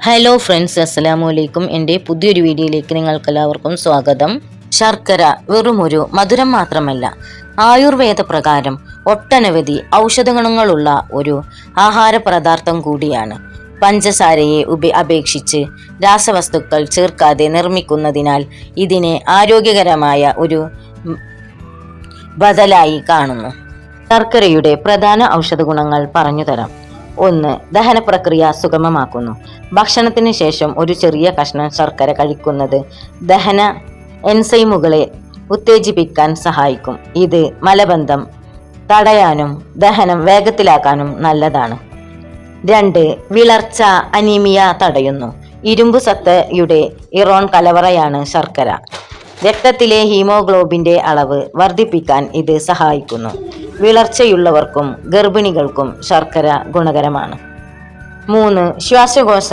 Hello friends, അസ്സലാമു അലൈക്കും. എൻ്റെ പുതിയൊരു വീഡിയോയിലേക്ക് നിങ്ങൾക്കെല്ലാവർക്കും സ്വാഗതം. ശർക്കര വെറുമൊരു മധുരം മാത്രമല്ല, ആയുർവേദ പ്രകാരം ഒട്ടനവധി ഔഷധഗുണങ്ങളുള്ള ഒരു ആഹാര പദാർത്ഥം കൂടിയാണ്. പഞ്ചസാരയെ അപേക്ഷിച്ച് രാസവസ്തുക്കൾ ചേർക്കാതെ നിർമ്മിക്കുന്നതിനാൽ ഇതിനെ ആരോഗ്യകരമായ ഒരു ബദലായി കാണുന്നു. ശർക്കരയുടെ പ്രധാന ഔഷധ ഗുണങ്ങൾ പറഞ്ഞു തരാം. 1. ദഹന പ്രക്രിയ സുഗമമാക്കുന്നു. ഭക്ഷണത്തിന് ശേഷം ഒരു ചെറിയ കഷ്ണം ശർക്കര കഴിക്കുന്നത് ദഹന എൻസൈമുകളെ ഉത്തേജിപ്പിക്കാൻ സഹായിക്കും. ഇത് മലബന്ധം തടയാനും ദഹനം വേഗത്തിലാക്കാനും നല്ലതാണ്. 2. വിളർച്ച അനീമിയ തടയുന്നു. ഇരുമ്പ് സത്തയുടെ ഇറോൺ കലവറയാണ് ശർക്കര. രക്തത്തിലെ ഹീമോഗ്ലോബിന്റെ അളവ് വർദ്ധിപ്പിക്കാൻ ഇത് സഹായിക്കുന്നു. വിളർച്ചയുള്ളവർക്കും ഗർഭിണികൾക്കും ശർക്കര ഗുണകരമാണ്. 3. ശ്വാസകോശ